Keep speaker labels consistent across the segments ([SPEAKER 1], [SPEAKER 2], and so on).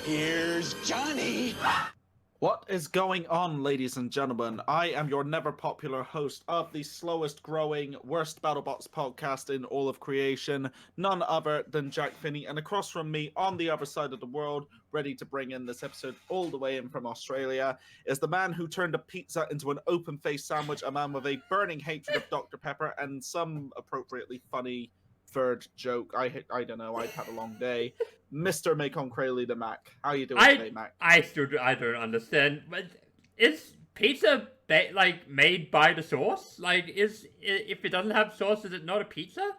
[SPEAKER 1] Here's Johnny.
[SPEAKER 2] What is going on, ladies and gentlemen? I am your never popular host of the slowest growing, worst Battlebots podcast in all of creation, none other than Jack Finney, and across from me on the other side of the world, ready to bring in this episode all the way in from Australia, is the man who turned a pizza into an open-faced sandwich, a man with a burning hatred of Dr. Pepper, and some appropriately funny third joke. I don't know, I've had a long day. Mr. Makon Crayley the Mac. How you doing today, Mac?
[SPEAKER 3] I don't understand. But is pizza made by the sauce? Like, if it doesn't have sauce, is it not a pizza?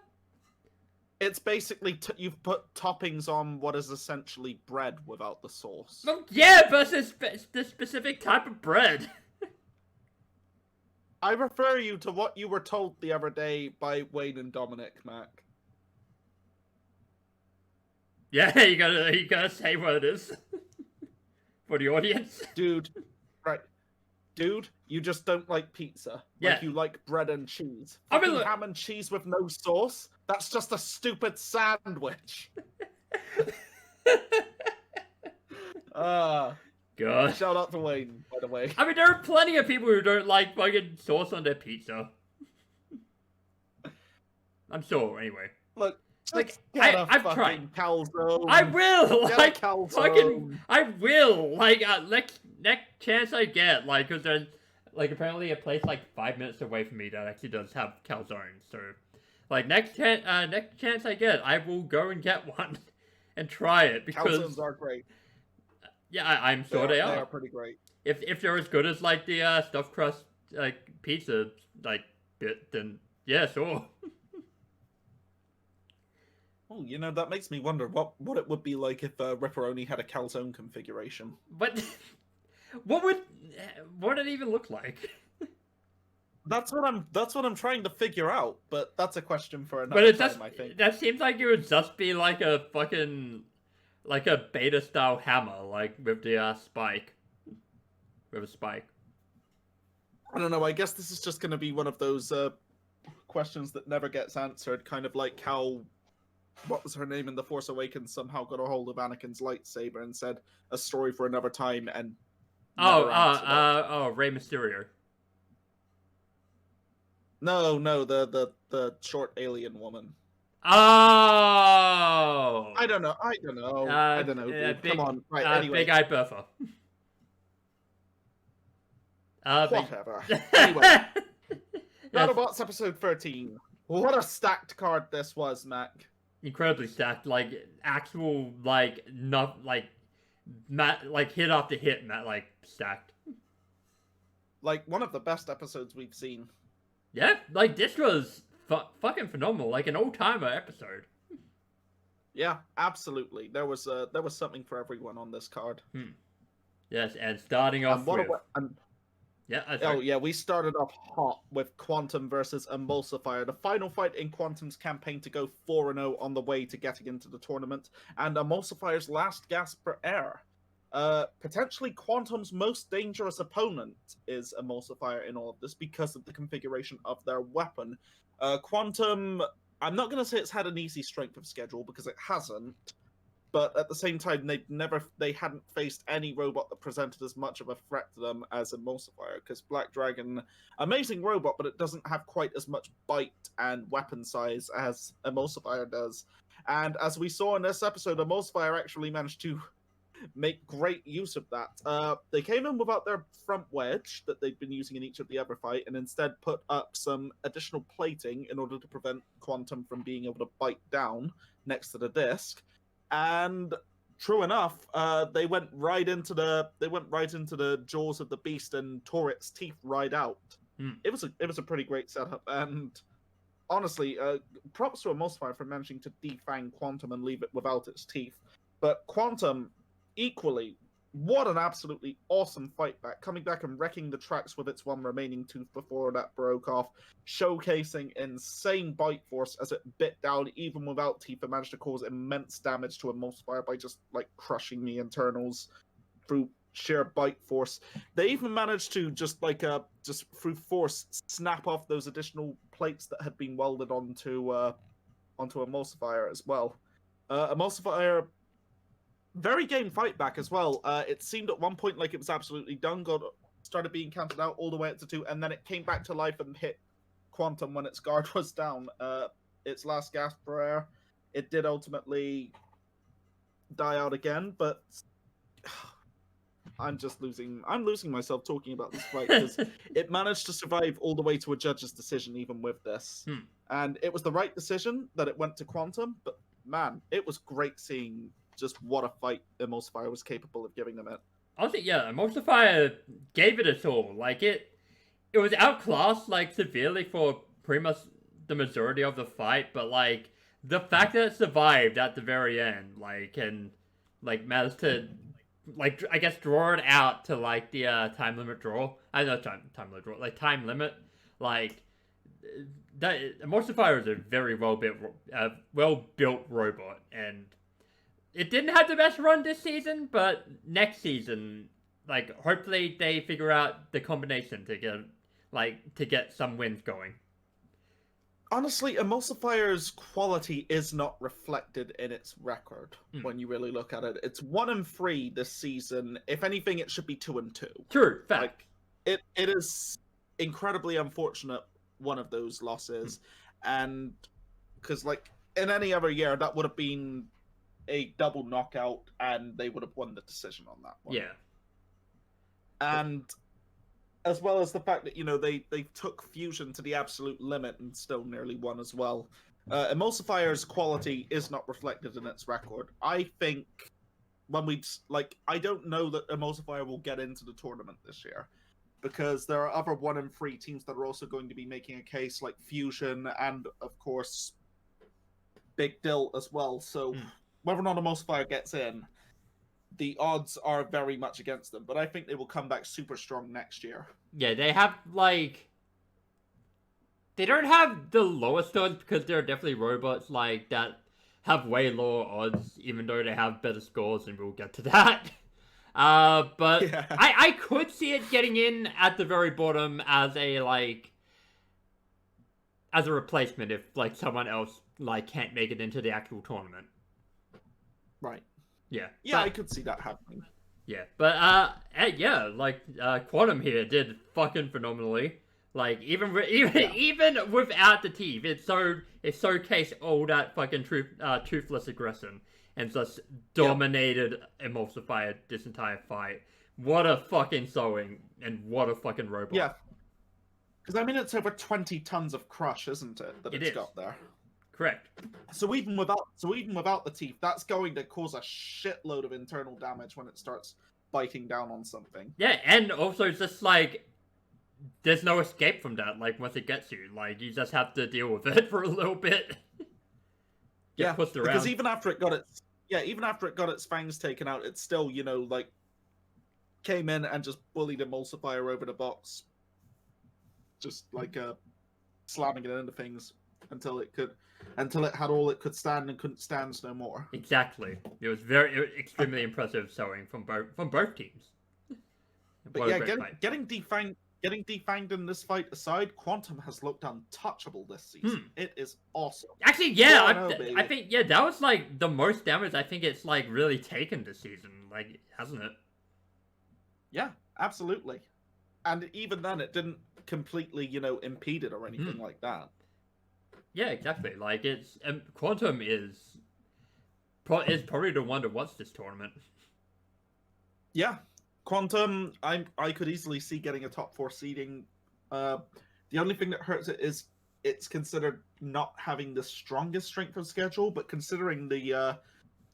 [SPEAKER 2] It's basically you've put toppings on what is essentially bread without the sauce.
[SPEAKER 3] Well, yeah, but it's the specific type of bread.
[SPEAKER 2] I refer you to what you were told the other day by Wayne and Dominic, Mac.
[SPEAKER 3] Yeah, you gotta say what it is for the audience.
[SPEAKER 2] Dude, right. Dude, you just don't like pizza.
[SPEAKER 3] Yeah.
[SPEAKER 2] Like you like bread and cheese.
[SPEAKER 3] I mean, look,
[SPEAKER 2] ham and cheese with no sauce? That's just a stupid sandwich.
[SPEAKER 3] God.
[SPEAKER 2] Shout out to Wayne, by the way.
[SPEAKER 3] I mean, there are plenty of people who don't like fucking sauce on their pizza. I'm sure, anyway.
[SPEAKER 2] Look,
[SPEAKER 3] like, I've tried.
[SPEAKER 2] Calzone.
[SPEAKER 3] I will!
[SPEAKER 2] Get
[SPEAKER 3] like,
[SPEAKER 2] calzone.
[SPEAKER 3] Fucking, I will! Like, next chance I get, like, because there's, like, apparently a place, like, 5 minutes away from me that actually does have calzone, so, like, next chance I get, I will go and get one and try it, because...
[SPEAKER 2] Calzones are great.
[SPEAKER 3] Yeah, I'm sure they are.
[SPEAKER 2] They are pretty great.
[SPEAKER 3] If they're as good as, like, the, stuffed crust, like, pizza, like, bit, then, yeah, sure.
[SPEAKER 2] Oh, you know, that makes me wonder what it would be like if Ripperoni had a calzone configuration.
[SPEAKER 3] But what would it even look like?
[SPEAKER 2] That's what I'm trying to figure out, but that's a question for another time, I think.
[SPEAKER 3] That seems like it would just be like a fucking like a beta style hammer, like with the spike. With a spike.
[SPEAKER 2] I don't know, I guess this is just gonna be one of those questions that never gets answered, kind of like how what was her name in The Force Awakens somehow got a hold of Anakin's lightsaber and said a story for another time and
[SPEAKER 3] Rey Mysterio.
[SPEAKER 2] No, the short alien woman.
[SPEAKER 3] Oh,
[SPEAKER 2] I don't know. Dude. Come on, right? Anyway,
[SPEAKER 3] Big Eye Bertha.
[SPEAKER 2] Whatever. Anyway, Battlebots episode 13. What a stacked card this was, Mac.
[SPEAKER 3] Incredibly stacked, like actual, like not like hit after hit, like stacked.
[SPEAKER 2] Like one of the best episodes we've seen.
[SPEAKER 3] Yeah, like this was fucking phenomenal, like an all-timer episode.
[SPEAKER 2] Yeah, absolutely. There was something for everyone on this card.
[SPEAKER 3] Yes, and starting off
[SPEAKER 2] we started off hot with Quantum versus Emulsifier, the final fight in Quantum's campaign to go 4-0 on the way to getting into the tournament, and Emulsifier's last gasp for air. Potentially Quantum's most dangerous opponent is Emulsifier in all of this because of the configuration of their weapon. Quantum, I'm not going to say it's had an easy strength of schedule because it hasn't, but at the same time, they hadn't faced any robot that presented as much of a threat to them as Emulsifier, because Black Dragon, amazing robot, but it doesn't have quite as much bite and weapon size as Emulsifier does. And as we saw in this episode, Emulsifier actually managed to make great use of that. They came in without their front wedge that they'd been using in each of the other fight, and instead put up some additional plating in order to prevent Quantum from being able to bite down next to the disc. And true enough, they went right into the jaws of the beast and tore its teeth right out. It was a pretty great setup, and honestly, props to Emulsifier for managing to defang Quantum and leave it without its teeth. But Quantum, equally, what an absolutely awesome fight back, coming back and wrecking the tracks with its one remaining tooth before that broke off, showcasing insane bite force as it bit down even without teeth and managed to cause immense damage to Emulsifier by just like crushing the internals through sheer bite force. They even managed to just through force snap off those additional plates that had been welded onto Emulsifier as well. Emulsifier very game fight back as well. It seemed at one point like it was absolutely done, started being counted out all the way up to 2, and then it came back to life and hit Quantum when its guard was down. Its last gasp for air. It did ultimately die out again, but I'm losing myself talking about this fight because it managed to survive all the way to a judge's decision even with this. And it was the right decision that it went to Quantum, but man, it was great seeing just what a fight Emulsifier was capable of giving them it.
[SPEAKER 3] Honestly, yeah, Emulsifier gave it its all. Like, it was outclassed, like, severely for pretty much the majority of the fight, but, like, the fact that it survived at the very end, like, and, like, managed to, like, I guess draw it out to, like, the time limit draw. I know time limit draw, like, time limit. Like, that Emulsifier is a very well-built robot, and it didn't have the best run this season, but next season, like, hopefully they figure out the combination to get some wins going.
[SPEAKER 2] Honestly, Emulsifier's quality is not reflected in its record when you really look at it. It's 1-3 this season. If anything, it should be 2-2.
[SPEAKER 3] True, fact.
[SPEAKER 2] Like, it is incredibly unfortunate, one of those losses. And because, like, in any other year, that would have been a double knockout, and they would have won the decision on that one.
[SPEAKER 3] Yeah.
[SPEAKER 2] And as well as the fact that, you know, they took Fusion to the absolute limit and still nearly won as well. Emulsifier's quality is not reflected in its record. I think I don't know that Emulsifier will get into the tournament this year, because there are other 1-3 teams that are also going to be making a case, like Fusion and, of course, Big Dill as well. So whether or not Emulsifier gets in, the odds are very much against them, but I think they will come back super strong next year.
[SPEAKER 3] Yeah, they have, like... They don't have the lowest odds, because there are definitely robots, like, that have way lower odds, even though they have better scores, and we'll get to that. But yeah. I could see it getting in at the very bottom as a, like... as a replacement if, like, someone else, like, can't make it into the actual tournament.
[SPEAKER 2] Right.
[SPEAKER 3] Yeah.
[SPEAKER 2] Yeah, but I could see that happening.
[SPEAKER 3] Yeah, but, yeah, like, Quantum here did fucking phenomenally. Like, even without the teeth, it showcased all that fucking toothless aggression and just dominated Emulsifier this entire fight. What a fucking sewing, and what a fucking robot.
[SPEAKER 2] Yeah. Because, I mean, it's over 20 tons of crush, isn't it, that it's got there?
[SPEAKER 3] Correct.
[SPEAKER 2] So even without the teeth, that's going to cause a shitload of internal damage when it starts biting down on something.
[SPEAKER 3] Yeah, and also just like there's no escape from that. Like once it gets you, like you just have to deal with it for a little bit.
[SPEAKER 2] Yeah, because even after it got its fangs taken out, it still, you know, like came in and just bullied Emulsifier over the box, just like slamming it into things until it had all it could stand and couldn't stand no more.
[SPEAKER 3] Exactly. It was extremely impressive sewing from both teams.
[SPEAKER 2] But yeah, getting defanged in this fight aside, Quantum has looked untouchable this season. It is awesome.
[SPEAKER 3] Actually, yeah, I think that was like the most damage I think it's like really taken this season, like, hasn't it?
[SPEAKER 2] Yeah, absolutely. And even then, it didn't completely, you know, impede it or anything like that.
[SPEAKER 3] Yeah, exactly. Like, it's Quantum is probably the one to watch this tournament.
[SPEAKER 2] Yeah, Quantum, I could easily see getting a top 4 seeding. The only thing that hurts it is it's considered not having the strongest strength of schedule, but considering the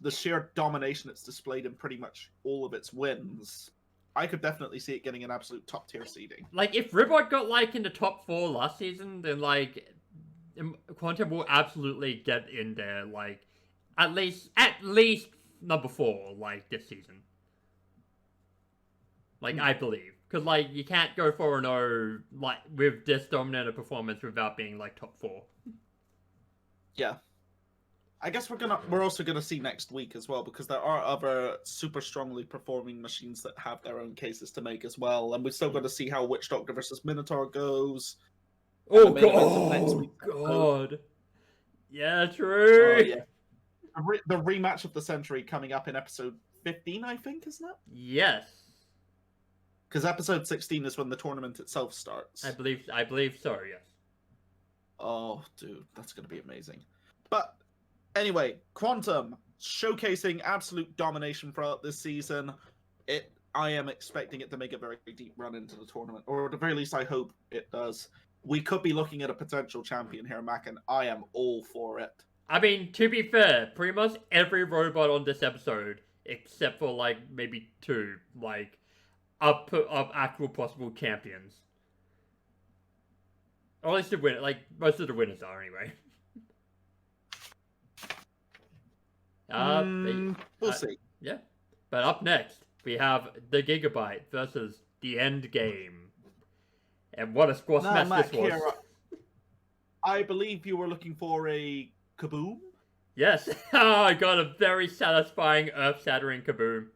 [SPEAKER 2] sheer domination it's displayed in pretty much all of its wins, I could definitely see it getting an absolute top tier seeding.
[SPEAKER 3] Like, if Ribbot got like in the top 4 last season, then like Quantum will absolutely get in there, like at least number 4, like this season. Like I believe, because like you can't go 4-0 like with this dominant a performance without being like top 4.
[SPEAKER 2] Yeah, I guess we're also gonna see next week as well, because there are other super strongly performing machines that have their own cases to make as well, and we're still going to see how Witch Doctor versus Minotaur goes.
[SPEAKER 3] Oh god! Yeah, true.
[SPEAKER 2] Yeah. The rematch of the century coming up in episode 15, I think, isn't it?
[SPEAKER 3] Yes.
[SPEAKER 2] Because episode 16 is when the tournament itself starts.
[SPEAKER 3] I believe so, yes.
[SPEAKER 2] Oh, dude, that's going to be amazing. But anyway, Quantum showcasing absolute domination throughout this season. I am expecting it to make a very deep run into the tournament, or at the very least, I hope it does. We could be looking at a potential champion here, Mac, and I am all for it.
[SPEAKER 3] I mean, to be fair, pretty much every robot on this episode, except for like maybe 2, like up actual possible champions. Or at least the winner, like most of the winners are anyway.
[SPEAKER 2] We'll see.
[SPEAKER 3] Yeah, but up next we have the Gigabyte versus the End Game, and what a squash match
[SPEAKER 2] Mac,
[SPEAKER 3] this was!
[SPEAKER 2] Here, I believe you were looking for a kaboom.
[SPEAKER 3] Yes, I got a very satisfying earth-shattering kaboom.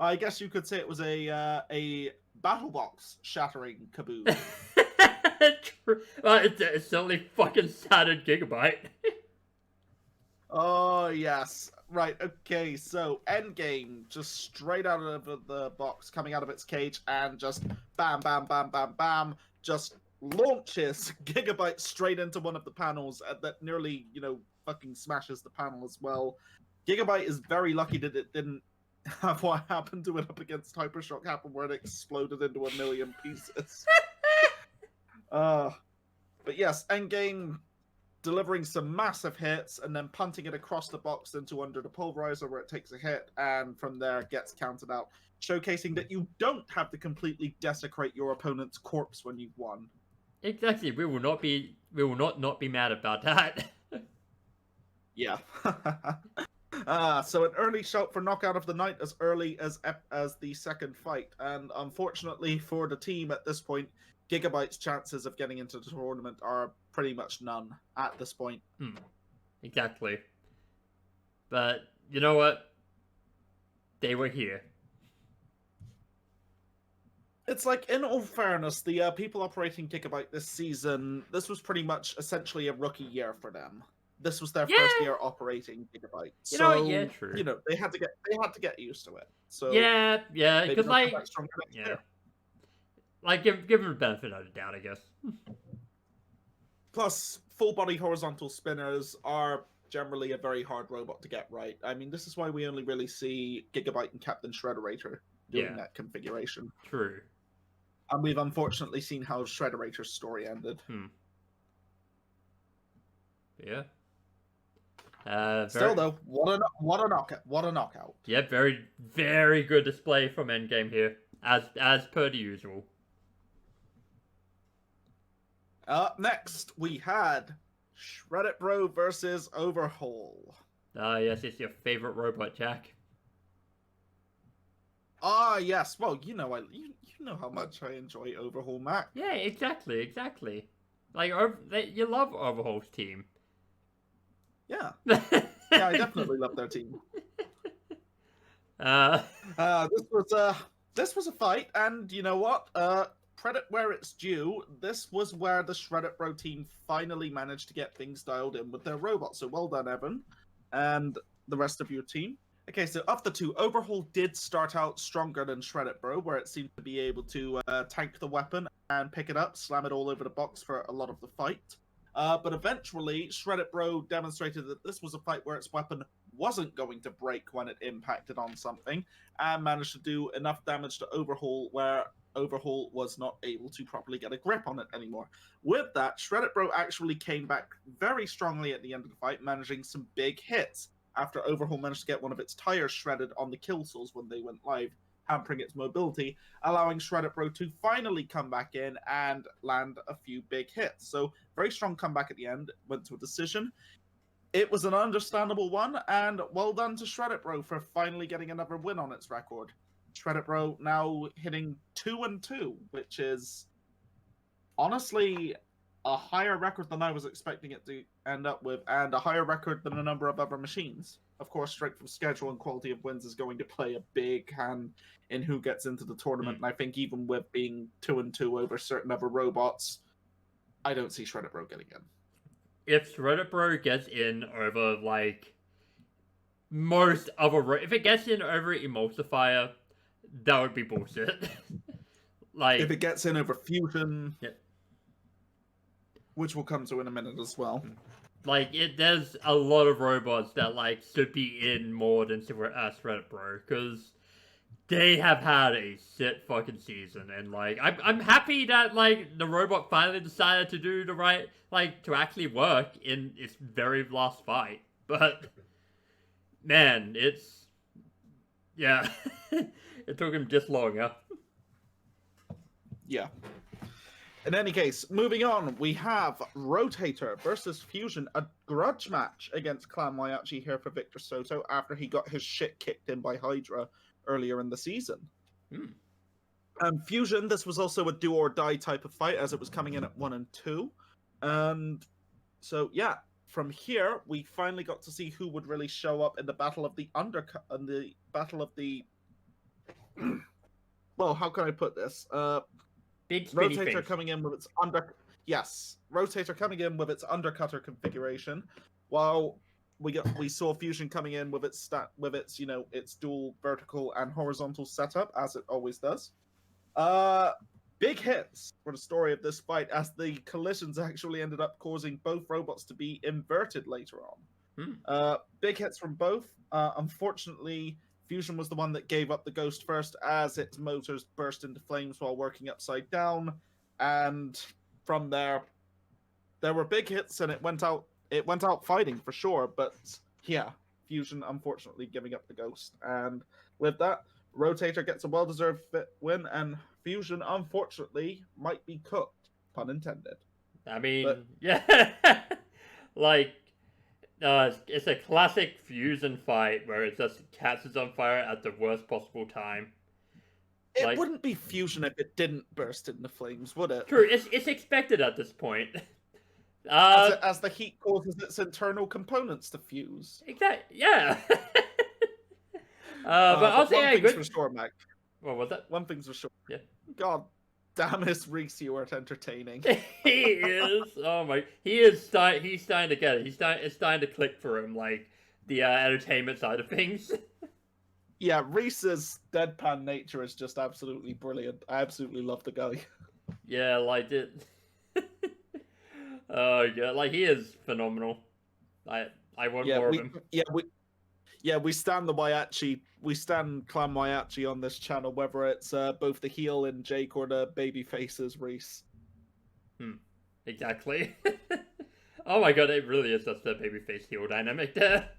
[SPEAKER 2] I guess you could say it was a Battlebots shattering kaboom.
[SPEAKER 3] Well, it certainly fucking shattered Gigabyte.
[SPEAKER 2] Oh, yes. Right, okay, so Endgame, just straight out of the box, coming out of its cage, and just bam, bam, bam, bam, bam, just launches Gigabyte straight into one of the panels that nearly, fucking smashes the panel as well. Gigabyte is very lucky that it didn't have what happened to it up against Hypershock happen, where it exploded into a million pieces. But yes, Endgame delivering some massive hits and then punting it across the box into under the pulverizer where it takes a hit and from there gets counted out, showcasing that you don't have to completely desecrate your opponent's corpse when you've won.
[SPEAKER 3] Exactly, we will not be mad about that.
[SPEAKER 2] Yeah. So an early shout for knockout of the night as early as the second fight, and unfortunately for the team at this point, Gigabyte's chances of getting into the tournament are pretty much none at this point.
[SPEAKER 3] Exactly. But you know what? They were here.
[SPEAKER 2] It's like, in all fairness, the people operating Gigabyte this season, this was pretty much essentially a rookie year for them. This was their first year operating Gigabyte.
[SPEAKER 3] Yeah, true.
[SPEAKER 2] They had to get used to it. So
[SPEAKER 3] yeah, because like, like give them the benefit of the doubt, I guess.
[SPEAKER 2] Plus, full body horizontal spinners are generally a very hard robot to get right. I mean, this is why we only really see Gigabyte and Captain Shredderator doing that configuration.
[SPEAKER 3] True.
[SPEAKER 2] And we've unfortunately seen how Shredderator's story ended.
[SPEAKER 3] Yeah.
[SPEAKER 2] Still though, what a knockout!
[SPEAKER 3] Yeah, very, very good display from Endgame here, as per the usual.
[SPEAKER 2] Next we had Shreddit Bro versus Overhaul.
[SPEAKER 3] Yes, it's your favorite robot, Jack.
[SPEAKER 2] Yes. Well, you know how much I enjoy Overhaul, Mac.
[SPEAKER 3] Yeah, exactly. Like, you love Overhaul's team.
[SPEAKER 2] Yeah. Yeah, I definitely love their team. This was a fight, and you know what? Credit where it's due. This was where the Shreddit Bro team finally managed to get things dialed in with their robots. So well done, Evan, and the rest of your team. Okay, so of the two, Overhaul did start out stronger than Shreddit Bro, where it seemed to be able to tank the weapon and pick it up, slam it all over the box for a lot of the fight. But eventually, Shreddit Bro demonstrated that this was a fight where its weapon wasn't going to break when it impacted on something, and managed to do enough damage to Overhaul where Overhaul was not able to properly get a grip on it anymore. With that, Shreddit Bro actually came back very strongly at the end of the fight, managing some big hits after Overhaul managed to get one of its tires shredded on the kill source when they went live, hampering its mobility, allowing Shreddit Bro to finally come back in and land a few big hits. So, very strong comeback at the end, went to a decision. It was an understandable one, and well done to Shreddit Bro for finally getting another win on its record. Shreddit Bro now hitting 2-2, which is honestly a higher record than I was expecting it to end up with, and a higher record than a number of other machines. Of course, strength of schedule and quality of wins is going to play a big hand in who gets into the tournament, and I think even with being 2-2 over certain other robots, I don't see Shreddit Bro getting in.
[SPEAKER 3] If Shreddit Bro gets in over, like, most of a if it gets in over Emulsifier, that would be bullshit. Like
[SPEAKER 2] if it gets in over Fusion,
[SPEAKER 3] yep.
[SPEAKER 2] which we'll come to in a minute as well.
[SPEAKER 3] Like there's a lot of robots that like should be in more than Shreddit Bro, because they have had a shit fucking season, and like I'm happy that like the robot finally decided to do the right, like to actually work in its very last fight. But man, it's yeah, it took him just longer.
[SPEAKER 2] Yeah. In any case, moving on, we have Rotator versus Fusion, a grudge match against Clan Waiachi here for Victor Soto after he got his shit kicked in by Hydra earlier in the season. Fusion, this was also a do or die type of fight as it was coming in at 1 and 2. And so, yeah, from here, we finally got to see who would really show up in the battle of the undercut, in the battle of the... well, how can I put this?
[SPEAKER 3] Big
[SPEAKER 2] Rotator coming in with its Rotator coming in with its undercutter configuration, while we saw Fusion coming in with its its dual vertical and horizontal setup as it always does. Big hits for the story of this fight, as the collisions actually ended up causing both robots to be inverted later on. Big hits from both. Unfortunately, Fusion was the one that gave up the ghost first, as its motors burst into flames while working upside down, and from there were big hits, and it went out fighting for sure. But yeah, Fusion unfortunately giving up the ghost, and with that, Rotator gets a well-deserved win, and Fusion unfortunately might be cooked, pun intended.
[SPEAKER 3] I mean, yeah, like. It's a classic Fusion fight where it just catches on fire at the worst possible time.
[SPEAKER 2] It wouldn't be Fusion if it didn't burst into flames, would it?
[SPEAKER 3] True, it's expected at this point.
[SPEAKER 2] As the heat causes its internal components to fuse.
[SPEAKER 3] Exactly, yeah. But I'll say
[SPEAKER 2] one thing's for sure, Mac.
[SPEAKER 3] What was that?
[SPEAKER 2] One thing's for sure.
[SPEAKER 3] Yeah.
[SPEAKER 2] God damn it, Reese, you aren't entertaining.
[SPEAKER 3] He is. Oh my. He's starting to get it. It's starting to click for him, like the entertainment side of things.
[SPEAKER 2] Yeah, Reese's deadpan nature is just absolutely brilliant. I absolutely love the guy.
[SPEAKER 3] Yeah, like it. Oh yeah, like he is phenomenal. I want more of him.
[SPEAKER 2] We stand the Waiachi. We stand Clan Waiachi on this channel, whether it's both the heel in Jake or the baby faces Reese.
[SPEAKER 3] Exactly. Oh my god, it really is just the babyface heel dynamic there.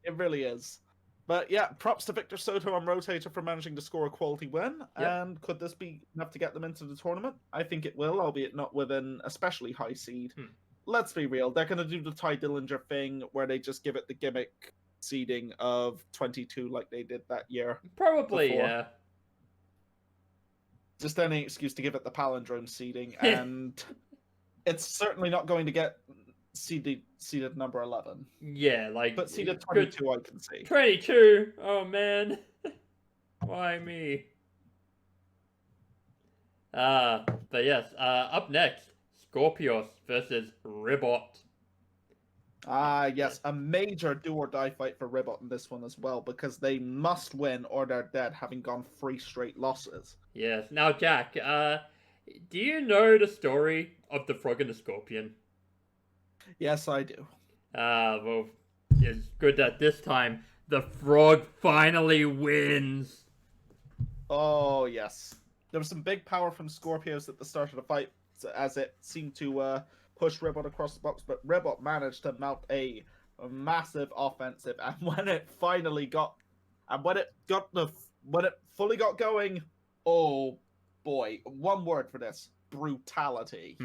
[SPEAKER 2] It really is. But yeah, props to Victor Soto on Rotator for managing to score a quality win. Yep. And could this be enough to get them into the tournament? I think it will, albeit not with an especially high seed. Let's be real. They're going to do the Ty Dillinger thing where they just give it the gimmick seeding of 22 like they did that year.
[SPEAKER 3] Probably,
[SPEAKER 2] before.
[SPEAKER 3] yeah.
[SPEAKER 2] Just any excuse to give it the palindrome seeding, and it's certainly not going to get seeded number 11.
[SPEAKER 3] Yeah, like...
[SPEAKER 2] But seeded 22, good. I can see.
[SPEAKER 3] 22? Oh, man. Why me? But yes, up next, Skorpios versus Ribbot.
[SPEAKER 2] Yes, a major do-or-die fight for Ribbot in this one as well, because they must win or they're dead, having gone 3 straight losses.
[SPEAKER 3] Yes. Now, Jack, do you know the story of the frog and the scorpion?
[SPEAKER 2] Yes, I do.
[SPEAKER 3] Well, it's good that this time the frog finally wins.
[SPEAKER 2] Oh, yes. There was some big power from Skorpios at the start of the fight, as it seemed to push Ribbot across the box, but Ribbot managed to mount a massive offensive, and when it fully got going, oh boy, one word for this: brutality.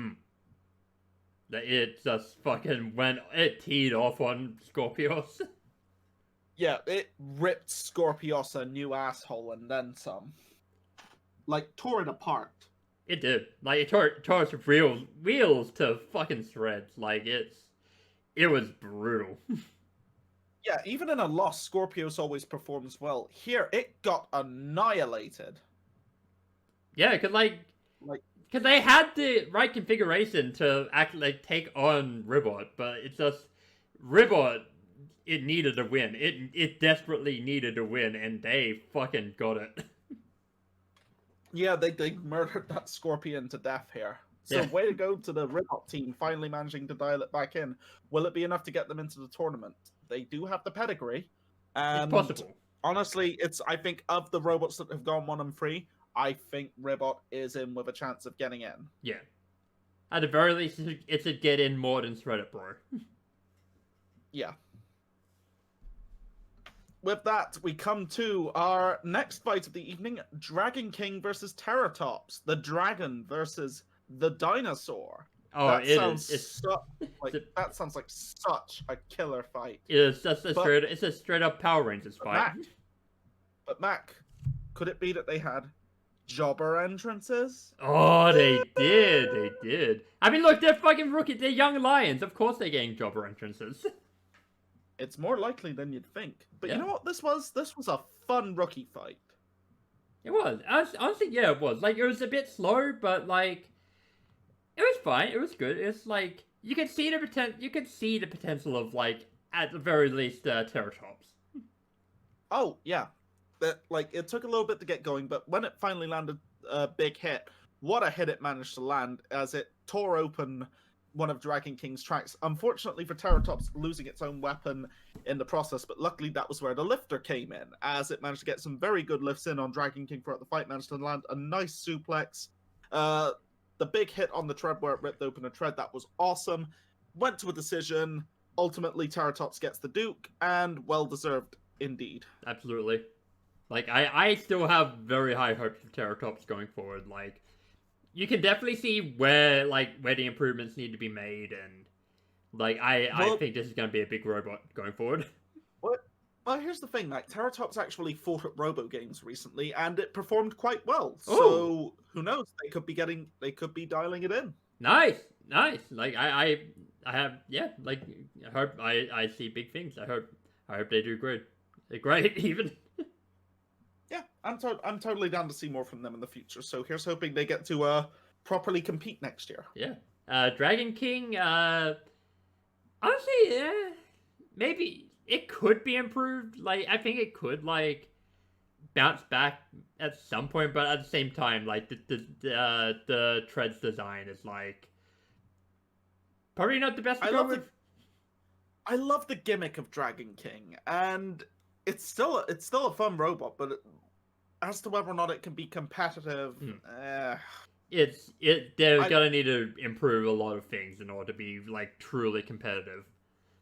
[SPEAKER 3] It just fucking it teed off on Skorpios.
[SPEAKER 2] Yeah, it ripped Skorpios a new asshole and then some. Like, tore it apart.
[SPEAKER 3] It did. Like, it tore its wheels to fucking shreds. Like, it was brutal.
[SPEAKER 2] Yeah, even in a loss, Skorpios always performs well. Here, it got annihilated.
[SPEAKER 3] Yeah, because they had the right configuration to actually take on Ribbot, but it's just Ribbot it needed a win. It desperately needed a win, and they fucking got it.
[SPEAKER 2] Yeah, they murdered that Scorpion to death here. So
[SPEAKER 3] Yeah.
[SPEAKER 2] way to go to the Ribbot team, finally managing to dial it back in. Will it be enough to get them into the tournament? They do have the pedigree.
[SPEAKER 3] It's
[SPEAKER 2] And
[SPEAKER 3] possible.
[SPEAKER 2] honestly, I think of the robots that have gone 1-3, I think Ribbot is in with a chance of getting in.
[SPEAKER 3] Yeah. At the very least, it's a get in more than Shreddit Bro.
[SPEAKER 2] Yeah. With that, we come to our next fight of the evening, Dragon King versus Terrortops. The dragon versus the dinosaur.
[SPEAKER 3] Oh,
[SPEAKER 2] That
[SPEAKER 3] it
[SPEAKER 2] sounds
[SPEAKER 3] is.
[SPEAKER 2] that sounds like such a killer fight.
[SPEAKER 3] It's just it's a straight up Power Rangers fight.
[SPEAKER 2] Mac, could it be that they had jobber entrances?
[SPEAKER 3] Oh, they did. They did. I mean, look, they're fucking rookie. They're young lions. Of course they're getting jobber entrances.
[SPEAKER 2] It's more likely than you'd think. But
[SPEAKER 3] Yeah.
[SPEAKER 2] you know what? This was a fun rookie fight.
[SPEAKER 3] It was. Honestly, yeah, it was. Like, it was a bit slow, but, like, it was fine. It was good. It's like, you could see the potential of, like, at the very least, Terrortops.
[SPEAKER 2] Oh, yeah. It took a little bit to get going, but when it finally landed a big hit, what a hit it managed to land as it tore open one of Dragon King's tracks. Unfortunately for Terrortops, losing its own weapon in the process, but luckily that was where the lifter came in, as it managed to get some very good lifts in on Dragon King throughout the fight, managed to land a nice suplex. The big hit on the tread where it ripped open a tread, that was awesome. Went to a decision. Ultimately, Terrortops gets the Duke, and well-deserved indeed.
[SPEAKER 3] Absolutely. Like, I still have very high hopes for Terrortops going forward. Like, you can definitely see where the improvements need to be made, and like I think this is going to be a big robot going forward.
[SPEAKER 2] What? Well, here's the thing, Mike. Terrortops actually fought at Robo Games recently, and it performed quite well.
[SPEAKER 3] Ooh.
[SPEAKER 2] So who knows? They could be dialing it in.
[SPEAKER 3] Nice. Like I have, yeah. Like, I hope I see big things. I hope they do great. They're great even.
[SPEAKER 2] Yeah, I'm totally down to see more from them in the future. So here's hoping they get to properly compete next year.
[SPEAKER 3] Yeah. Dragon King. Honestly, yeah, maybe it could be improved. Like, I think it could bounce back at some point, but at the same time, like the treads design is probably not the best to go with.
[SPEAKER 2] I love the gimmick of Dragon King, and it's still a fun robot, but as to whether or not it can be competitive,
[SPEAKER 3] they're gonna need to improve a lot of things in order to be truly competitive.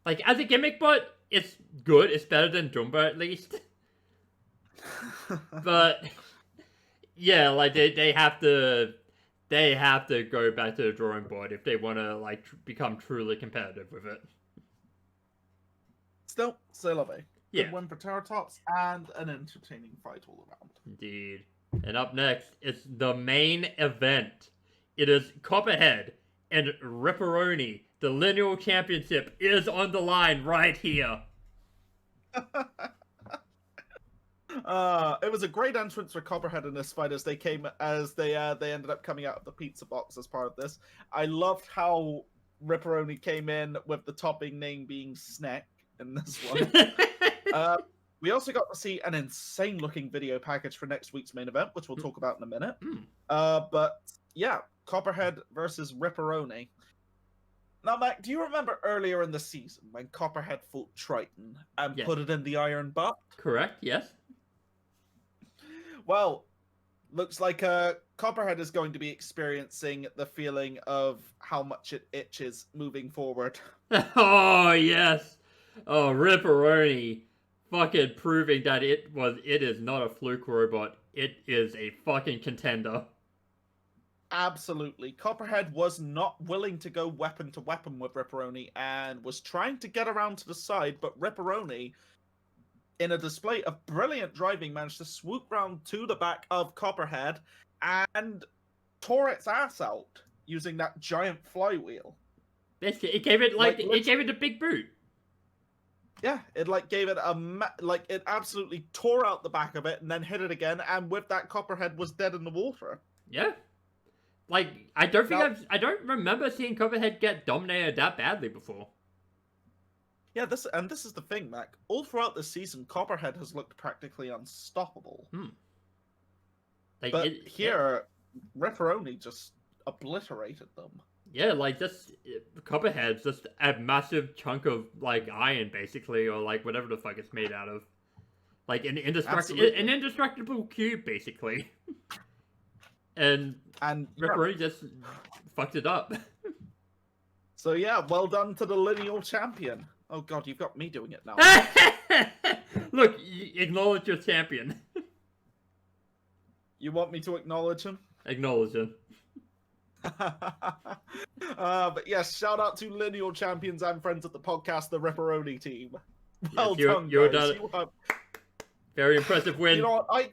[SPEAKER 3] Like, as a gimmick bot, it's good. It's better than Jumbo at least. But yeah, like they have to go back to the drawing board if they want to become truly competitive with it.
[SPEAKER 2] Still lovely.
[SPEAKER 3] Yeah.
[SPEAKER 2] Good one for Terrortops, and an entertaining fight all around.
[SPEAKER 3] Indeed. And up next, it's the main event. It is Copperhead and Ripperoni. The Lineal Championship is on the line right here.
[SPEAKER 2] It was a great entrance for Copperhead in this fight as they ended up coming out of the pizza box as part of this. I loved how Ripperoni came in with the topping name being Snack in this one. We also got to see an insane-looking video package for next week's main event, which we'll talk about in a minute. But yeah, Copperhead versus Ripperoni. Now, Mac, do you remember earlier in the season when Copperhead fought Triton and put it in the iron butt?
[SPEAKER 3] Correct, yes.
[SPEAKER 2] Well, looks like Copperhead is going to be experiencing the feeling of how much it itches moving forward.
[SPEAKER 3] Oh, yes. Oh, Ripperoni. Fucking proving that it is not a fluke robot. It is a fucking contender.
[SPEAKER 2] Absolutely. Copperhead was not willing to go weapon to weapon with Ripperoni and was trying to get around to the side, but Ripperoni, in a display of brilliant driving, managed to swoop round to the back of Copperhead and tore its ass out using that giant flywheel.
[SPEAKER 3] Basically, it gave it a big boot.
[SPEAKER 2] Yeah, it gave it it absolutely tore out the back of it and then hit it again, and with that, Copperhead was dead in the water.
[SPEAKER 3] Yeah. I don't remember seeing Copperhead get dominated that badly before.
[SPEAKER 2] Yeah, this is the thing, Mac. All throughout this season, Copperhead has looked practically unstoppable.
[SPEAKER 3] Like
[SPEAKER 2] But here, Ripperoni just obliterated them.
[SPEAKER 3] Yeah, like this Copperhead's just a massive chunk of like iron, basically, or like whatever the fuck it's made out of. Like an indestructible cube, basically. and Ripperoni just fucked it up.
[SPEAKER 2] So yeah, well done to the Lineal champion. Oh god, you've got me doing it now.
[SPEAKER 3] Look, acknowledge your champion.
[SPEAKER 2] You want me to acknowledge him?
[SPEAKER 3] Acknowledge him.
[SPEAKER 2] But yes, shout out to Lineal champions and friends of the podcast, the Ripperoni team. Well
[SPEAKER 3] yes,
[SPEAKER 2] done,
[SPEAKER 3] you're
[SPEAKER 2] guys.
[SPEAKER 3] done. Very impressive win.
[SPEAKER 2] You know what,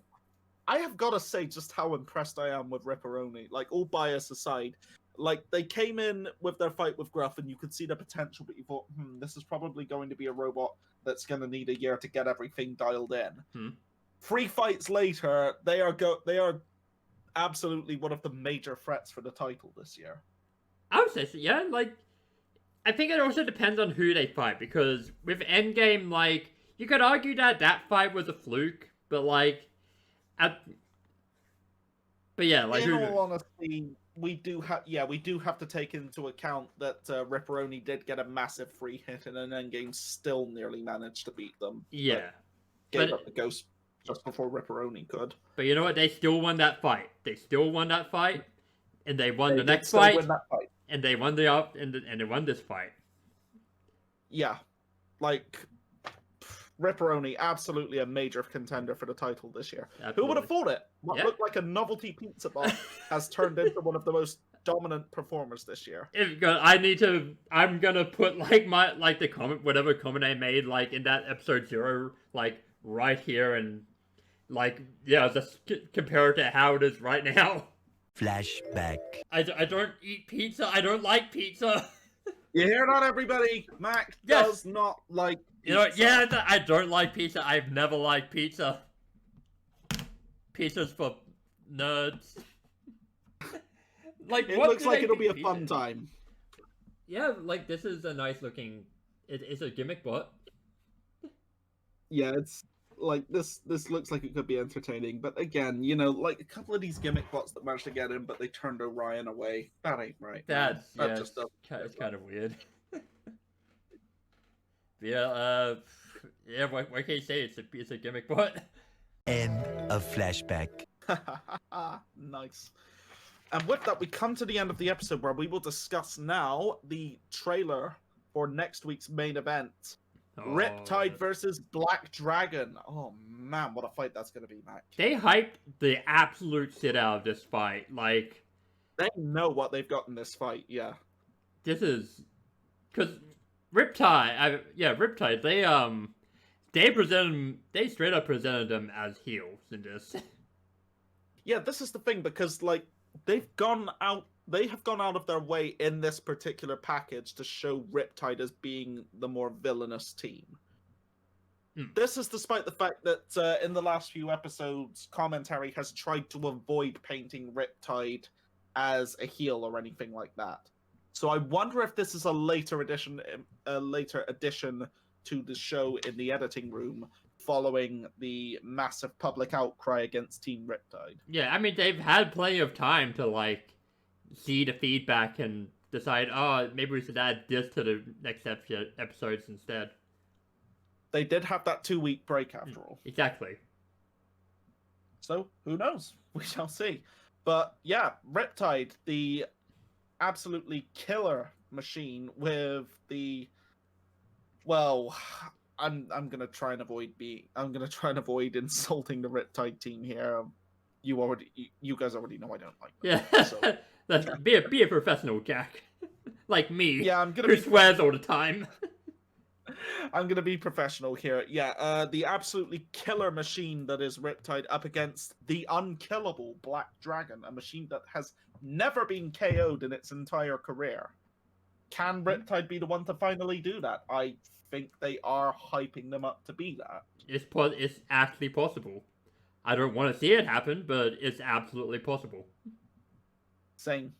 [SPEAKER 2] I have got to say just how impressed I am with Ripperoni. Like, all bias aside, like, they came in with their fight with Gruff and you could see the potential, but you thought, this is probably going to be a robot that's going to need a year to get everything dialed in. 3 fights later, they are absolutely one of the major threats for the title this year.
[SPEAKER 3] I would say so, yeah. Like, I think it also depends on who they fight, because with Endgame, like, you could argue that fight was a fluke, but like, but yeah, like,
[SPEAKER 2] in all honesty, we do have to take into account that Ripperoni did get a massive free hit, and an Endgame still nearly managed to beat them.
[SPEAKER 3] Yeah,
[SPEAKER 2] gave up the ghost just before Ripperoni could.
[SPEAKER 3] But you know what? They still won that fight. And they won the next fight. And they won and they won this fight.
[SPEAKER 2] Yeah, like Ripperoni, absolutely a major contender for the title this year.
[SPEAKER 3] Absolutely.
[SPEAKER 2] Who would have thought it? What looked like a novelty pizza box has turned into one of the most dominant performers this year.
[SPEAKER 3] I'm gonna put like the comment, whatever comment I made, like in that episode 0, like right here, and like, yeah, just compare it to how it is right now.
[SPEAKER 4] Flashback.
[SPEAKER 3] I don't eat pizza. I don't like pizza.
[SPEAKER 2] You hear that, everybody? Mac does not like pizza.
[SPEAKER 3] You know, yeah, I don't like pizza. I've never liked pizza. Pizza's for nerds. Like,
[SPEAKER 2] it looks like it'll be a fun time.
[SPEAKER 3] Yeah, like, this is a nice looking... It's a gimmick bot.
[SPEAKER 2] Yeah, it's... like, this looks like it could be entertaining, but again, you know, like, a couple of these gimmick bots that managed to get in, but they turned Orion away. That ain't right.
[SPEAKER 3] It's kind of weird. What can you say? It's a gimmick bot.
[SPEAKER 4] End of flashback.
[SPEAKER 2] Nice. And with that, we come to the end of the episode where we will discuss now the trailer for next week's main event. Riptide versus Black Dragon. Oh man, what a fight that's going to be, Mac.
[SPEAKER 3] They hyped the absolute shit out of this fight. Like,
[SPEAKER 2] they know what they've got in this fight, yeah.
[SPEAKER 3] This is... Because Riptide, they straight up presented them as heels in this.
[SPEAKER 2] Yeah, this is the thing, because, like, they have gone out of their way in this particular package to show Riptide as being the more villainous team. This is despite the fact that in the last few episodes, commentary has tried to avoid painting Riptide as a heel or anything like that. So I wonder if this is a later addition to the show in the editing room, following the massive public outcry against Team Riptide.
[SPEAKER 3] Yeah, I mean, they've had plenty of time to, like, see the feedback and decide, oh, maybe we should add this to the next episodes instead.
[SPEAKER 2] They did have that 2-week break after all.
[SPEAKER 3] Exactly.
[SPEAKER 2] So, who knows? We shall see. But, yeah, Riptide, the absolutely killer machine with the... Well, I'm gonna try and avoid insulting the Riptide team here. You guys already know I don't like them.
[SPEAKER 3] Yeah.
[SPEAKER 2] So,
[SPEAKER 3] be a professional, Jack. Like me.
[SPEAKER 2] Yeah, I'm gonna
[SPEAKER 3] who swears all the time.
[SPEAKER 2] I'm gonna be professional here. Yeah, the absolutely killer machine that is Riptide up against the unkillable Black Dragon, a machine that has never been KO'd in its entire career. Can Riptide be the one to finally do that? I think they are hyping them up to be that.
[SPEAKER 3] It's actually possible. I don't want to see it happen, but it's absolutely possible.
[SPEAKER 2] Same.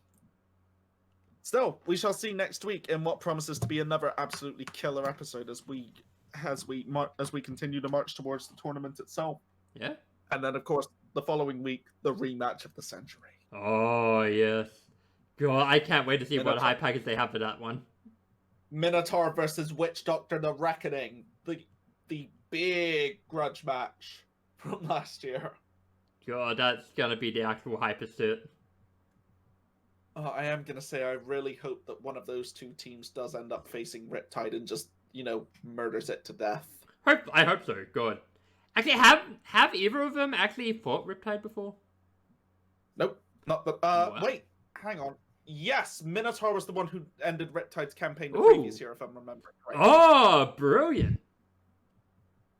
[SPEAKER 2] Still, we shall see next week in what promises to be another absolutely killer episode as we continue to march towards the tournament itself.
[SPEAKER 3] Yeah.
[SPEAKER 2] And then, of course, the following week, the rematch of the century.
[SPEAKER 3] Oh, yes. God, I can't wait to see what
[SPEAKER 2] Minotaur.
[SPEAKER 3] high package they have for that one.
[SPEAKER 2] Minotaur versus Witch Doctor the Reckoning. The big grudge match from last year.
[SPEAKER 3] God, that's gonna be the actual hypersuit.
[SPEAKER 2] I am going to say I really hope that one of those two teams does end up facing Riptide and just, murders it to death.
[SPEAKER 3] I hope so. God. Actually, have either of them actually fought Riptide before?
[SPEAKER 2] Nope. Not the...
[SPEAKER 3] Wow.
[SPEAKER 2] Wait, hang on. Yes, Minotaur was the one who ended Riptide's campaign the
[SPEAKER 3] Ooh.
[SPEAKER 2] previous year, if I'm remembering correctly.
[SPEAKER 3] Oh, brilliant.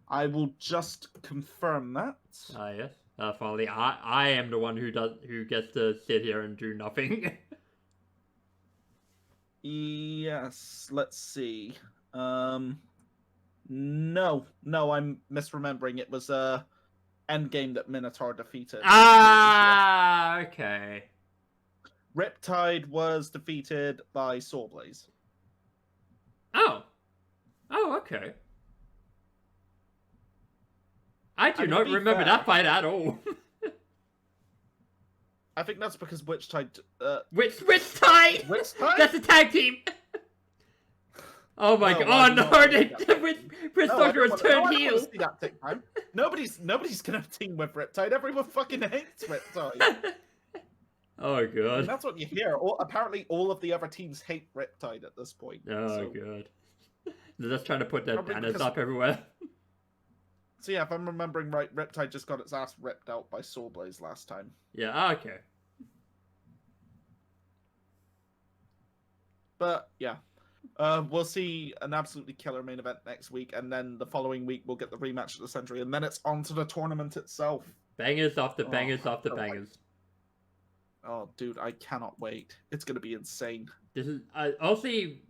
[SPEAKER 2] I will just confirm that.
[SPEAKER 3] Ah, yes. Finally, I am the one who gets to sit here and do nothing.
[SPEAKER 2] Yes, let's see. No, I'm misremembering. It was Endgame that Minotaur defeated.
[SPEAKER 3] Ah, okay.
[SPEAKER 2] Riptide was defeated by Sawblaze.
[SPEAKER 3] Oh, okay. I do not remember that fight at all.
[SPEAKER 2] I think that's because Witchtide...
[SPEAKER 3] Witchtide!
[SPEAKER 2] Witchtide?
[SPEAKER 3] That's a tag team! Oh my
[SPEAKER 2] No,
[SPEAKER 3] god!
[SPEAKER 2] I
[SPEAKER 3] Oh
[SPEAKER 2] do
[SPEAKER 3] no!
[SPEAKER 2] not want to see
[SPEAKER 3] Witch Doctor has turned heel!
[SPEAKER 2] See that take time. Nobody's gonna team with Riptide. Everyone fucking hates Riptide.
[SPEAKER 3] Oh god.
[SPEAKER 2] And that's what you hear. Apparently, all of the other teams hate Riptide at this point.
[SPEAKER 3] Oh god. They're just trying to put their
[SPEAKER 2] Probably
[SPEAKER 3] banners
[SPEAKER 2] because-
[SPEAKER 3] up everywhere.
[SPEAKER 2] So yeah, if I'm remembering right, Riptide just got its ass ripped out by Sawblaze last time.
[SPEAKER 3] Yeah, okay.
[SPEAKER 2] But yeah, we'll see an absolutely killer main event next week, and then the following week we'll get the rematch of the century, and then it's on to the tournament itself.
[SPEAKER 3] Bangers after
[SPEAKER 2] Oh,
[SPEAKER 3] bangers after
[SPEAKER 2] so like-
[SPEAKER 3] bangers.
[SPEAKER 2] Oh, dude, I cannot wait. It's gonna be insane.
[SPEAKER 3] This is honestly,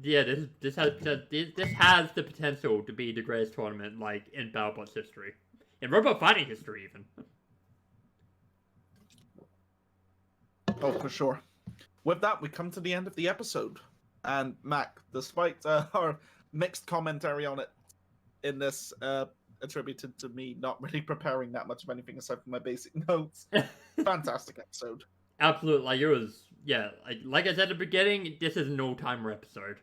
[SPEAKER 3] yeah. This has the potential to be the greatest tournament like in Battlebots history, in robot fighting history even.
[SPEAKER 2] Oh, for sure. With that, we come to the end of the episode. And Mac, despite our mixed commentary on it in this, attributed to me not really preparing that much of anything aside from my basic notes, fantastic episode.
[SPEAKER 3] Absolutely, like it was. Yeah, like I said at the beginning, this is an all-timer episode.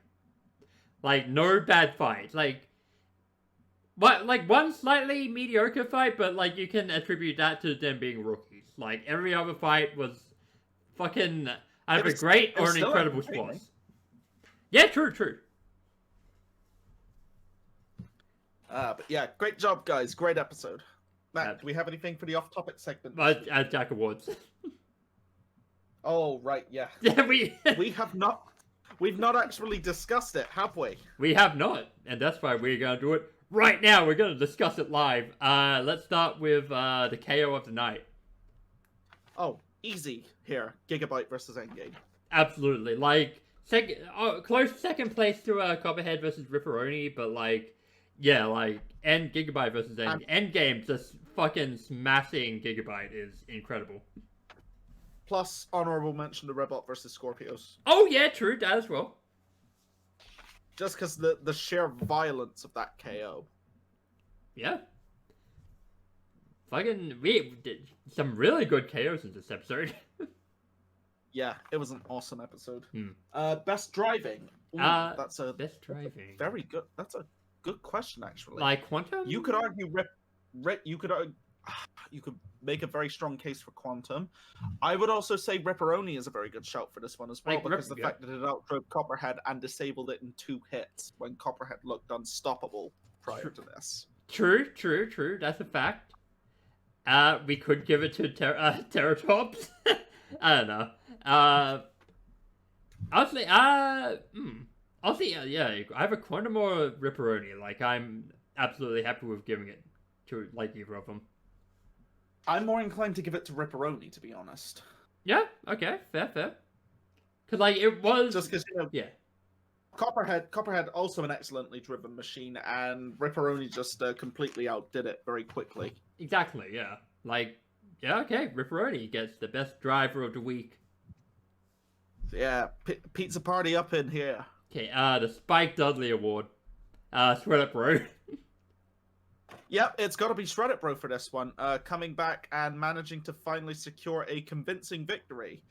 [SPEAKER 3] Like no bad fight. Like one slightly mediocre fight, but like you can attribute that to them being rookies. Like every other fight was fucking either great or an incredible spot. Yeah, true.
[SPEAKER 2] But yeah, great job, guys. Great episode. Matt, do we have anything for the off-topic segment?
[SPEAKER 3] Jack Awards.
[SPEAKER 2] Oh, right, yeah.
[SPEAKER 3] Yeah,
[SPEAKER 2] We've not actually discussed it, have we?
[SPEAKER 3] We have not, and that's why we're gonna do it right now. We're gonna discuss it live. Let's start with the KO of the night.
[SPEAKER 2] Oh, easy here. Gigabyte versus Endgame.
[SPEAKER 3] Absolutely, like close second place to Copperhead versus Ripperoni, but like, yeah, like Gigabyte versus Endgame just fucking smashing Gigabyte is incredible.
[SPEAKER 2] Plus, honorable mention to Ribbot versus Skorpios.
[SPEAKER 3] Oh yeah, true, that as well.
[SPEAKER 2] Just because the sheer violence of that KO.
[SPEAKER 3] Yeah. Fucking, we did some really good KOs in this episode.
[SPEAKER 2] Yeah, it was an awesome episode.
[SPEAKER 3] Hmm.
[SPEAKER 2] Best driving. Ooh, that's a
[SPEAKER 3] best driving.
[SPEAKER 2] Very good. That's a good question, actually.
[SPEAKER 3] Like Quantum?
[SPEAKER 2] You could argue you could make a very strong case for Quantum. I would also say Ripperoni is a very good shout for this one as well,
[SPEAKER 3] Like,
[SPEAKER 2] because the fact that it outdrove Copperhead and disabled it in 2 hits when Copperhead looked unstoppable prior to this.
[SPEAKER 3] True. That's a fact. We could give it to Terrortops. I don't know. Honestly, yeah, I have a Quantum or Ripperoni. Like, I'm absolutely happy with giving it to, like, either of them.
[SPEAKER 2] I'm more inclined to give it to Ripperoni, to be honest.
[SPEAKER 3] Yeah, okay, fair. Because, like, it was...
[SPEAKER 2] Just because,
[SPEAKER 3] yeah.
[SPEAKER 2] Copperhead also an excellently driven machine, and Ripperoni just completely outdid it very quickly.
[SPEAKER 3] Exactly, yeah. Like, yeah, okay, Ripperoni gets the best driver of the week.
[SPEAKER 2] Yeah, pizza party up in here.
[SPEAKER 3] Okay, the Spike Dudley Award. Shreddit Bro.
[SPEAKER 2] Yep, it's got to be Shreddit Bro for this one. Coming back and managing to finally secure a convincing victory.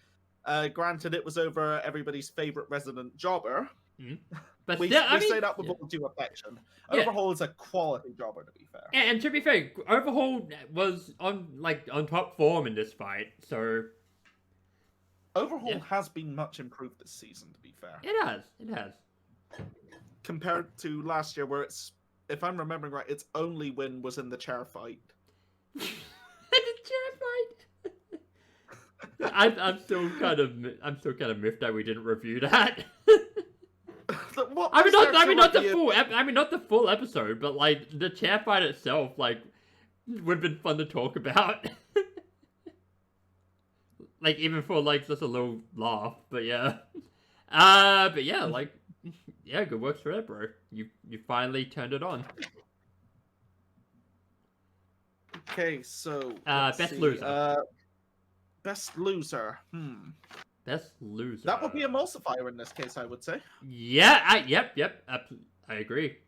[SPEAKER 2] Granted, it was over everybody's favorite resident jobber.
[SPEAKER 3] Mm. But
[SPEAKER 2] we
[SPEAKER 3] still,
[SPEAKER 2] say that with all due affection.
[SPEAKER 3] Yeah.
[SPEAKER 2] Overhaul is a quality jobber, to be fair.
[SPEAKER 3] And to be fair, Overhaul was on top form in this fight, so
[SPEAKER 2] Overhaul has been much improved this season, to be fair.
[SPEAKER 3] it has.
[SPEAKER 2] Compared to last year, where it's, if I'm remembering right, its only win was in the chair fight.
[SPEAKER 3] The chair fight. I'm still kind of miffed that we didn't review that. Not the full episode, but like the chair fight itself, like would have been fun to talk about. Like even for like just a little laugh, but yeah. Good work for it, bro. You finally turned it on.
[SPEAKER 2] Okay, so
[SPEAKER 3] best loser.
[SPEAKER 2] Best loser.
[SPEAKER 3] Best loser.
[SPEAKER 2] That would be Emulsifier in this case, I would say.
[SPEAKER 3] Yeah, yep. I agree.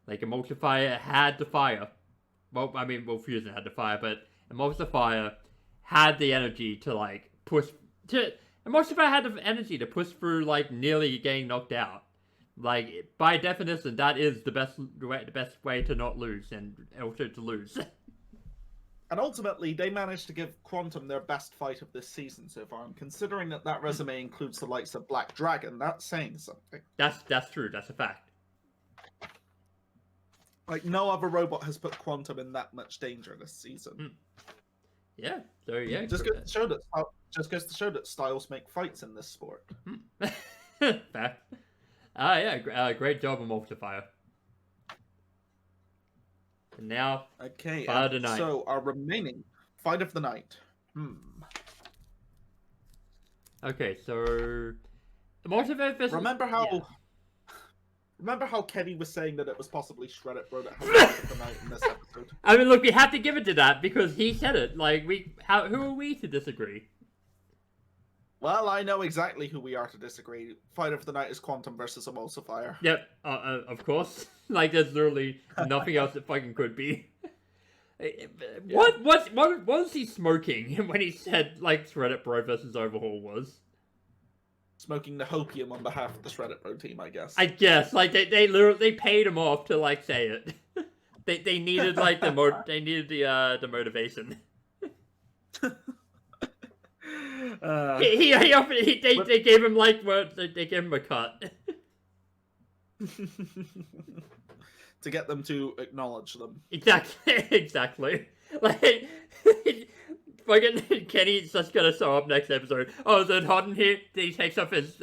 [SPEAKER 3] Like, Emulsifier had the fire. Well, Fusion had the fire, but Emulsifier had the energy to, like, Emulsifier had the energy to push through, like, nearly getting knocked out. Like, by definition, that is the best way to not lose, and also to lose.
[SPEAKER 2] And ultimately, they managed to give Quantum their best fight of this season so far. And considering that resume includes the likes of Black Dragon, that's saying something.
[SPEAKER 3] That's true. That's a fact.
[SPEAKER 2] Like, no other robot has put Quantum in that much danger this season.
[SPEAKER 3] Yeah. So yeah.
[SPEAKER 2] Just goes to show that styles make fights in this sport.
[SPEAKER 3] Fair. Great job, Emulsifier. And now,
[SPEAKER 2] okay,
[SPEAKER 3] fight of the night.
[SPEAKER 2] So our remaining fight of the night.
[SPEAKER 3] Okay, so Emulsifier versus...
[SPEAKER 2] Remember how Kenny was saying that it was possibly Shreddit Bro that had the fight of the night in this episode?
[SPEAKER 3] I mean, look, we have to give it to that because he said it. Like, who are we to disagree?
[SPEAKER 2] Well, I know exactly who we are to disagree. Fight of the night is Quantum versus Emulsifier.
[SPEAKER 3] Yep, of course. Like, there's literally nothing else that fucking could be. What was he smoking when he said, like, Shreddit Bro versus Overhaul was?
[SPEAKER 2] Smoking the hopium on behalf of the Shreddit Bro team, I guess.
[SPEAKER 3] I guess, like, they literally paid him off to, like, say it. They needed, like, the motivation. They gave him like they gave him a cut
[SPEAKER 2] to get them to acknowledge them.
[SPEAKER 3] Exactly. Like, fucking Kenny's just gonna show up next episode. Oh, is it hot in here? He takes off his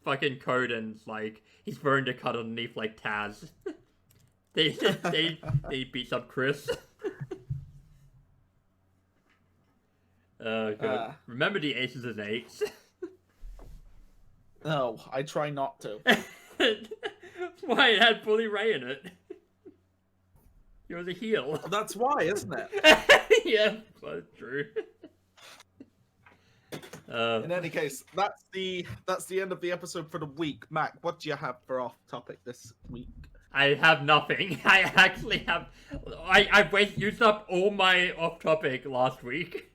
[SPEAKER 3] fucking coat and like he's wearing the cut underneath like Taz. They beats up Chris. Good. Remember the aces and eights.
[SPEAKER 2] No, I try not to.
[SPEAKER 3] Why, it had Bully Ray in it. He was a heel.
[SPEAKER 2] That's why, isn't it?
[SPEAKER 3] Yeah, that's true.
[SPEAKER 2] In any case, that's the end of the episode for the week. Mac, what do you have for off topic this week?
[SPEAKER 3] I have nothing. I actually have. I used up all my off topic last week.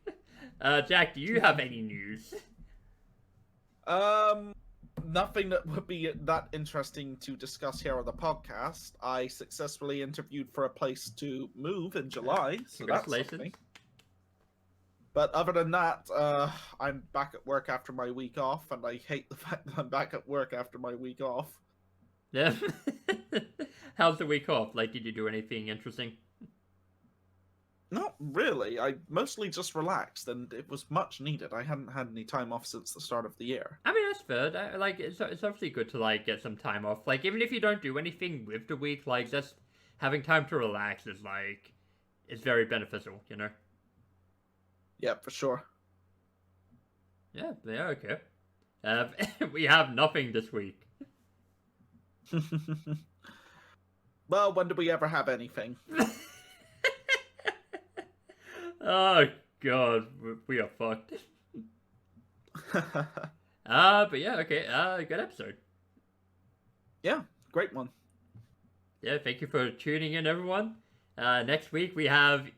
[SPEAKER 3] Jack, do you have any news?
[SPEAKER 2] Nothing that would be that interesting to discuss here on the podcast. I successfully interviewed for a place to move in July, so that's something. But other than that, I'm back at work after my week off, and I hate the fact that I'm back at work after my week off.
[SPEAKER 3] Yeah. How's the week off? Like, did you do anything interesting?
[SPEAKER 2] Not really. I mostly just relaxed, and it was much needed. I hadn't had any time off since the start of the year.
[SPEAKER 3] I mean, that's fair. Like, it's obviously good to, like, get some time off. Like, even if you don't do anything with the week, like, just having time to relax is, like, it's very beneficial, you know?
[SPEAKER 2] Yeah, for sure.
[SPEAKER 3] Yeah, okay. We have nothing this week.
[SPEAKER 2] Well, when do we ever have anything?
[SPEAKER 3] Oh, God, we are fucked. But yeah, okay. Good episode.
[SPEAKER 2] Yeah, great one.
[SPEAKER 3] Yeah, thank you for tuning in, everyone. Next week we have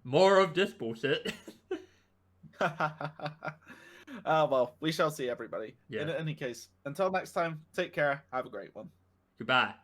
[SPEAKER 3] more of this bullshit.
[SPEAKER 2] Well, we shall see, everybody.
[SPEAKER 3] Yeah.
[SPEAKER 2] In any case, until next time, take care. Have a great one.
[SPEAKER 3] Goodbye.